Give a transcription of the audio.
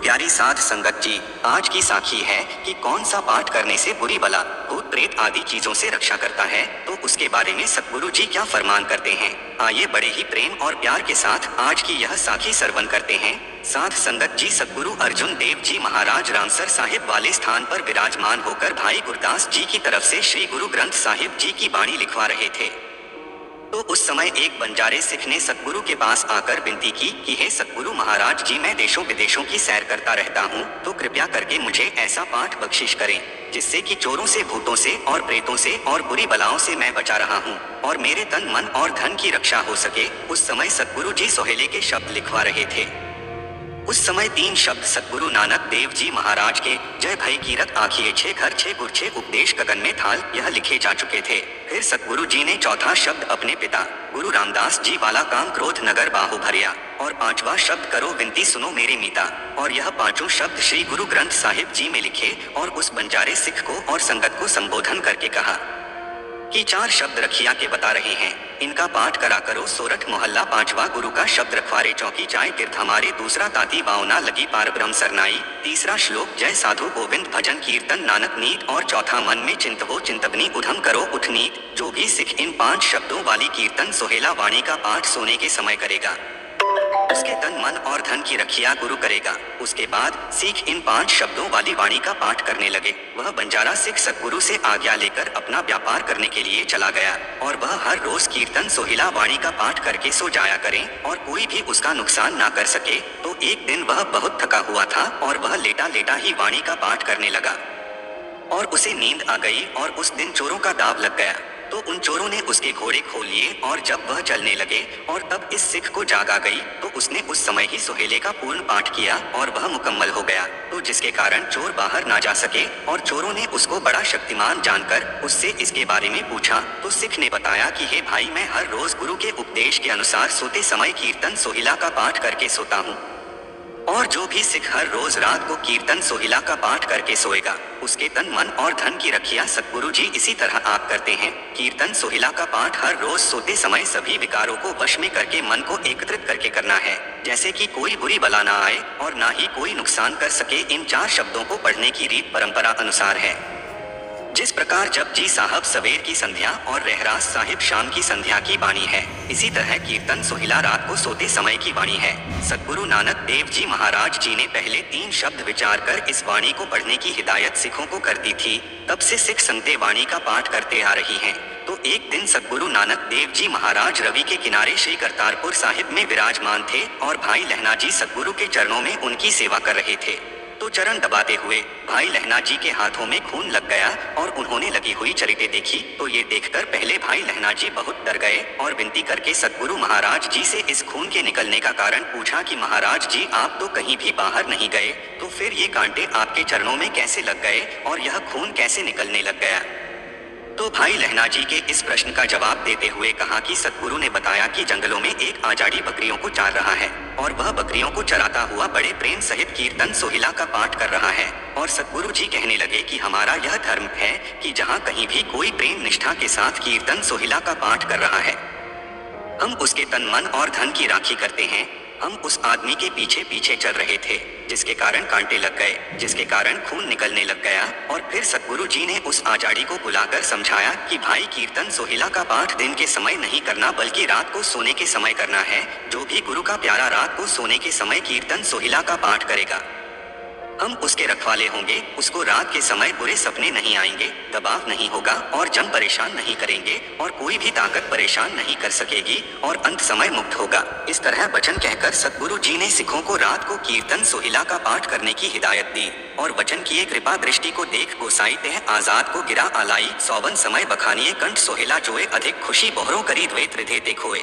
प्यारी साध संगत जी, आज की साखी है कि कौन सा पाठ करने से बुरी बला, भूत प्रेत आदि चीजों से रक्षा करता है, तो उसके बारे में सतगुरु जी क्या फरमान करते हैं। आइए बड़े ही प्रेम और प्यार के साथ आज की यह साखी श्रवण करते हैं। साध संगत जी, सतगुरु अर्जुन देव जी महाराज रामसर साहिब वाले स्थान पर विराजमान होकर भाई गुरदास जी की तरफ से श्री गुरु ग्रंथ साहिब जी की बाणी लिखवा रहे थे। तो उस समय एक बंजारे सिख ने सतगुरु के पास आकर विनती की कि हे सतगुरु महाराज जी, मैं देशों विदेशों की सैर करता रहता हूँ, तो कृपया करके मुझे ऐसा पाठ बख्शिश करें जिससे कि चोरों से, भूतों से और प्रेतों से और बुरी बलाओं से मैं बचा रहा हूँ और मेरे तन, मन और धन की रक्षा हो सके। उस समय सतगुरु जी सोहेले के शब्द लिखवा रहे थे। उस समय 3 शब्द सतगुरु नानक देव जी महाराज के जय भई कीरत आखिए छे घर छे गुर छे उपदेश गगन में थाल, यह लिखे जा चुके थे। फिर सतगुरु जी ने चौथा शब्द अपने पिता गुरु रामदास जी वाला काम क्रोध नगर बाहु भरिया और 5वां शब्द करो विनती सुनो मेरी मीता, और यह 5 शब्द श्री गुरु ग्रंथ साहिब जी में लिखे और उस बंजारे सिख को और संगत को संबोधन करके कहा कि 4 शब्द रखिया के बता रहे हैं, इनका पाठ करा करो। सोरठ मोहल्ला 5वां गुरु का शब्द रखवारे चौकी चाय तीर्थ हमारे, दूसरा ताती बावना लगी पार ब्रह्म सरनाई, तीसरा श्लोक जय साधु गोविंद भजन कीर्तन नानक नीत, और चौथा मन में चिंतवो चिंतवनी उधम करो उठ नीत। जो भी सिख इन 5 शब्दों वाली कीर्तन सोहेला वाणी का पाठ सोने के समय करेगा, उसके तन, मन और धन की रखिया गुरु करेगा। उसके बाद सिख इन 5 शब्दों वाली वाणी का पाठ करने लगे। वह बंजारा सिख सतगुरु से आज्ञा लेकर अपना व्यापार करने के लिए चला गया और वह हर रोज कीर्तन सोहेला वाणी का पाठ करके सो जाया करें और कोई भी उसका नुकसान ना कर सके। तो एक दिन वह बहुत थका हुआ था और वह लेटा लेटा ही वाणी का पाठ करने लगा और उसे नींद आ गई और उस दिन चोरों का दाव लग गया। तो उन चोरों ने उसके घोड़े खोल लिए और जब वह चलने लगे और तब इस सिख को जाग आ गई, तो उसने उस समय ही सोहेले का पूर्ण पाठ किया और वह मुकम्मल हो गया, तो जिसके कारण चोर बाहर ना जा सके। और चोरों ने उसको बड़ा शक्तिमान जानकर उससे इसके बारे में पूछा, तो सिख ने बताया कि हे भाई, मैं हर रोज गुरु के उपदेश के अनुसार सोते समय कीर्तन सोहिला का पाठ करके सोता हूँ, और जो भी सिख हर रोज रात को कीर्तन सोहिला का पाठ करके सोएगा, उसके तन, मन और धन की रखिया सतगुरु जी इसी तरह आप करते हैं। कीर्तन सोहिला का पाठ हर रोज सोते समय सभी विकारों को वश में करके मन को एकत्रित करके करना है, जैसे कि कोई बुरी बला ना आए और ना ही कोई नुकसान कर सके। इन 4 शब्दों को पढ़ने की रीत परंपरा अनुसार है। जिस प्रकार जपजी साहब सवेर की संध्या और रहरास साहिब शाम की संध्या की वाणी है, इसी तरह कीर्तन सोहिला रात को सोते समय की वाणी है। सतगुरु नानक देव जी महाराज जी ने पहले 3 शब्द विचार कर इस वाणी को पढ़ने की हिदायत सिखों को कर दी थी। तब से सिख संगतें वाणी का पाठ करते आ रही हैं। तो एक दिन सतगुरु नानक देव जी महाराज रवि के किनारे श्री करतारपुर साहिब में विराजमान थे और भाई लहना जी सतगुरु के चरणों में उनकी सेवा कर रहे थे। तो चरण दबाते हुए भाई लहना जी के हाथों में खून लग गया और उन्होंने लगी हुई चरितें देखी। तो ये देखकर पहले भाई लहना जी बहुत डर गए और विनती करके सतगुरु महाराज जी से इस खून के निकलने का कारण पूछा कि महाराज जी, आप तो कहीं भी बाहर नहीं गए, तो फिर ये कांटे आपके चरणों में कैसे लग गए और यह खून कैसे निकलने लग गया। तो भाई लहना जी के इस प्रश्न का जवाब देते हुए कहा कि सतगुरु ने बताया कि जंगलों में एक आजाड़ी बकरियों को चार रहा है और वह बकरियों को चराता हुआ बड़े प्रेम सहित कीर्तन सोहिला का पाठ कर रहा है। और सतगुरु जी कहने लगे कि हमारा यह धर्म है कि जहाँ कहीं भी कोई प्रेम निष्ठा के साथ कीर्तन सोहिला का पाठ कर रहा है, हम उसके तन, मन और धन की राखी करते हैं। हम उस आदमी के पीछे पीछे चल रहे थे, जिसके कारण कांटे लग गए, जिसके कारण खून निकलने लग गया। और फिर सतगुरु जी ने उस आजाड़ी को बुलाकर समझाया कि भाई, कीर्तन सोहिला का पाठ दिन के समय नहीं करना बल्कि रात को सोने के समय करना है। जो भी गुरु का प्यारा रात को सोने के समय कीर्तन सोहिला का पाठ करेगा, हम उसके रखवाले होंगे। उसको रात के समय बुरे सपने नहीं आएंगे, दबाव नहीं होगा और जम परेशान नहीं करेंगे और कोई भी ताकत परेशान नहीं कर सकेगी और अंत समय मुक्त होगा। इस तरह वचन कहकर सतगुरु जी ने सिखों को रात को कीर्तन सोहिला का पाठ करने की हिदायत दी और वचन किए, कृपा दृष्टि को देख गोसाई तह आजाद को गिरा आलाई, 100 समय बखानिए कंठ सोहेला जोए, अधिक खुशी बोहरों करी द्वे त्रिधे देखोए।